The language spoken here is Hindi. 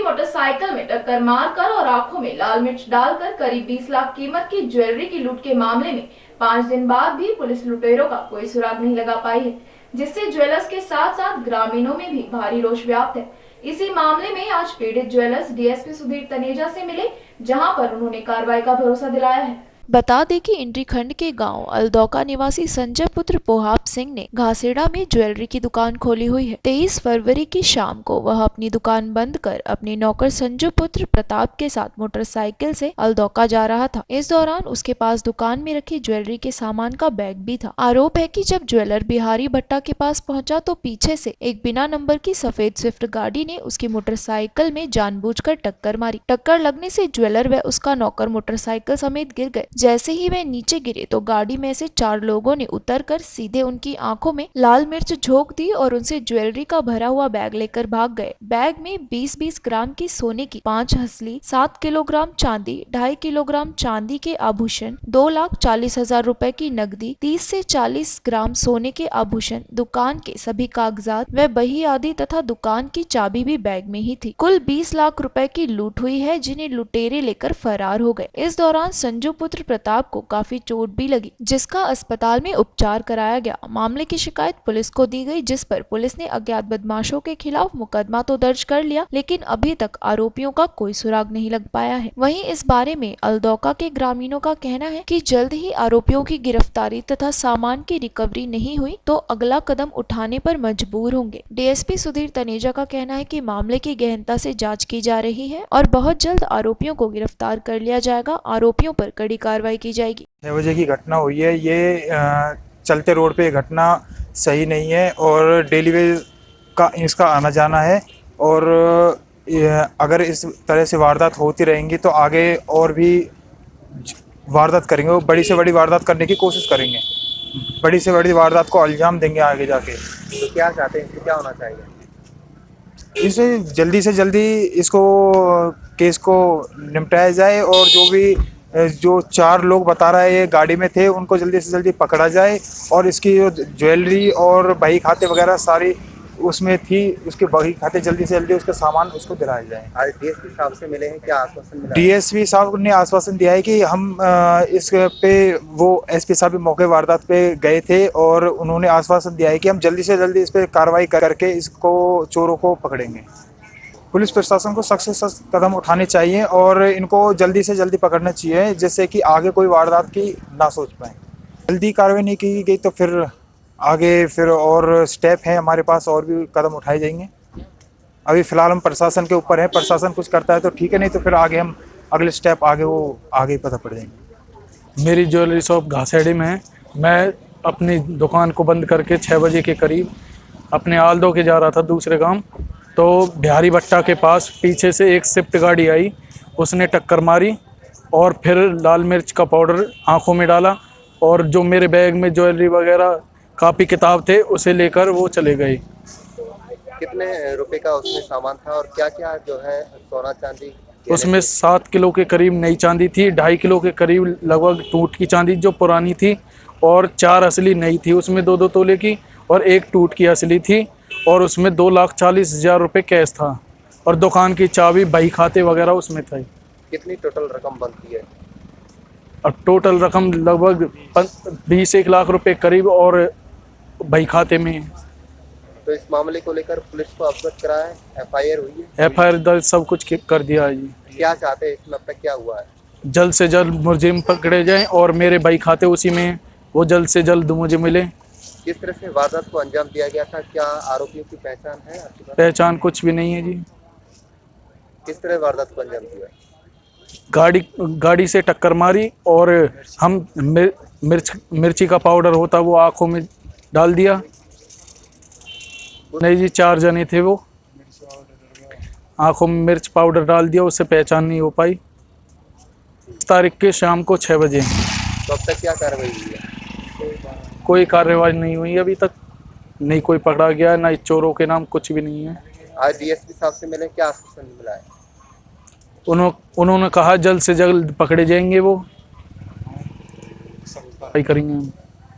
की मोटरसाइकिल में टक्कर मारकर और आंखों में लाल मिर्च डालकर करीब 20 लाख कीमत की ज्वेलरी की लूट के मामले में 5 दिन बाद भी पुलिस लुटेरों का कोई सुराग नहीं लगा पाई है, जिससे ज्वेलर्स के साथ साथ ग्रामीणों में भी भारी रोष व्याप्त है। इसी मामले में आज पीड़ित ज्वेलर्स डीएसपी सुधीर तनेजा से मिले, जहां पर उन्होंने कार्रवाई का भरोसा दिलाया है। बता दें कि इंडी खंड के गांव अलदौका निवासी संजय पुत्र पोहाब सिंह ने घासेड़ा में ज्वेलरी की दुकान खोली हुई है। 23 फरवरी की शाम को वह अपनी दुकान बंद कर अपने नौकर संजय पुत्र प्रताप के साथ मोटरसाइकिल से अलदौका जा रहा था। इस दौरान उसके पास दुकान में रखी ज्वेलरी के सामान का बैग भी था। आरोप है कि जब ज्वेलर बिहारी भट्टा के पास पहुंचा तो पीछे से एक बिना नंबर की सफेद स्विफ्ट गाड़ी ने उसकी मोटरसाइकिल में जानबूझकर टक्कर मारी। टक्कर लगने से ज्वेलर व उसका नौकर मोटरसाइकिल समेत गिर गए। जैसे ही वे नीचे गिरे तो गाड़ी में से 4 लोगों ने उतरकर सीधे उनकी आंखों में लाल मिर्च झोंक दी और उनसे ज्वेलरी का भरा हुआ बैग लेकर भाग गए। बैग में 20-20 ग्राम की सोने की 5 हंसली, 7 किलोग्राम चांदी, 2.5 किलोग्राम चांदी के आभूषण, 2,40,000 रुपए की नकदी, 30 से 40 ग्राम सोने के आभूषण, दुकान के सभी कागजात व बही आदि तथा दुकान की चाबी भी बैग में ही थी। कुल 20 लाख रुपए की लूट हुई है, जिन्हें लुटेरे लेकर फरार हो गए। इस दौरान संजू पुत्र प्रताप को काफी चोट भी लगी, जिसका अस्पताल में उपचार कराया गया। मामले की शिकायत पुलिस को दी गई, जिस पर पुलिस ने अज्ञात बदमाशों के खिलाफ मुकदमा तो दर्ज कर लिया, लेकिन अभी तक आरोपियों का कोई सुराग नहीं लग पाया है। वहीं इस बारे में अलदौका के ग्रामीणों का कहना है कि जल्द ही आरोपियों की गिरफ्तारी तथा सामान की रिकवरी नहीं हुई तो अगला कदम उठाने पर मजबूर होंगे। डीएसपी सुधीर तनेजा का कहना है कि मामले की गहनता से जाँच की जा रही है और बहुत जल्द आरोपियों को गिरफ्तार कर लिया जाएगा। आरोपियों पर कड़ी कार्रवाई की जाएगी। 6 बजे की घटना हुई है। ये चलते रोड पे घटना सही नहीं है और डेली वेज का इसका आना जाना है और अगर इस तरह से वारदात होती रहेंगी तो आगे और भी वारदात करेंगे, वो बड़ी से बड़ी वारदात करने की कोशिश करेंगे, बड़ी से बड़ी वारदात को अंजाम देंगे आगे जाके। तो क्या चाहते हैं, क्या होना चाहिए? इसे जल्दी से जल्दी इसको केस को निपटाया जाए और जो 4 लोग बता रहा है ये गाड़ी में थे उनको जल्दी से जल्दी पकड़ा जाए और इसकी जो ज्वेलरी और बही खाते वगैरह सारी उसमें थी, उसके बही खाते जल्दी से जल्दी उसका सामान उसको दिलाया जाए। आज डीएसपी साहब से मिले हैं, क्या आश्वासन मिला? डीएसपी साहब ने आश्वासन दिया है कि हम इस पे वो एसपी साहब भी मौके वारदात पे गए थे और उन्होंने आश्वासन दिया है कि हम जल्दी से जल्दी इस पे कार्रवाई करके इसको चोरों को पकड़ेंगे। पुलिस प्रशासन को सख्त से सख्त कदम उठाने चाहिए और इनको जल्दी से जल्दी पकड़ना चाहिए, जिससे कि आगे कोई वारदात की ना सोच पाए। जल्दी कार्रवाई नहीं की गई तो फिर आगे और स्टेप हैं हमारे पास, और भी कदम उठाए जाएंगे। अभी फ़िलहाल हम प्रशासन के ऊपर हैं, प्रशासन कुछ करता है तो ठीक है, नहीं तो फिर आगे हम अगले स्टेप आगे पता पड़ जाएंगे। मेरी ज्वेलरी शॉप घासेड़ी में है। मैं अपनी दुकान को बंद करके 6 बजे के करीब अपने आलदो के जा रहा था दूसरे काम, तो बिहारी भट्टा के पास पीछे से एक स्विफ्ट गाड़ी आई, उसने टक्कर मारी और फिर लाल मिर्च का पाउडर आंखों में डाला और जो मेरे बैग में ज्वेलरी वगैरह कापी किताब थे उसे लेकर वो चले गए। कितने रुपए का उसमें सामान था और क्या क्या जो है सोना चांदी? उसमें 7 किलो के करीब नई चांदी थी, 2.5 किलो के करीब लगभग टूट की चांदी जो पुरानी थी और 4 असली नई थी, उसमें 2-2 तोले की और 1 टूट की असली थी और उसमें 2,40,000 रुपये कैश था और दुकान की चाबी बही खाते वगैरह उसमें था। कितनी टोटल रकम बनती है? और टोटल रकम लगभग 20-1 लाख रुपए करीब और बही खाते में। तो इस मामले को लेकर पुलिस को अवगत कराया है, एफआईआर हुई है? एफआईआर दर्ज सब कुछ कर दिया है जी। क्या चाहते हैं, इसमें अब तक क्या हुआ है? जल्द से जल्द मुलजिम पकड़े जाएं और मेरे बही खाते उसी में वो जल्द से जल्द मुझे मिले। किस तरह से वारदात को अंजाम दिया गया था, क्या आरोपियों की पहचान है आपके पास? पहचान कुछ भी नहीं है जी। किस तरह वारदात को अंजाम दिया? गाड़ी से टक्कर मारी और हम मिर्ची का पाउडर होता वो आंखों में डाल दिया। नहीं जी, 4 जने थे, वो आंखों में मिर्च पाउडर डाल दिया, उससे पहचान नहीं हो पाई। इस तारीख के शाम को 6 बजे। तो अब तक क्या कार्रवाई हुई है? कोई कार्रवाई नहीं हुई अभी तक, नहीं कोई पकड़ा गया, ना चोरों के नाम कुछ भी नहीं है। आज डीएसपी साहब से मिले, क्या आश्वासन मिला है? उन्होंने कहा जल्द से जल्द पकड़े जाएंगे, वो करेंगे।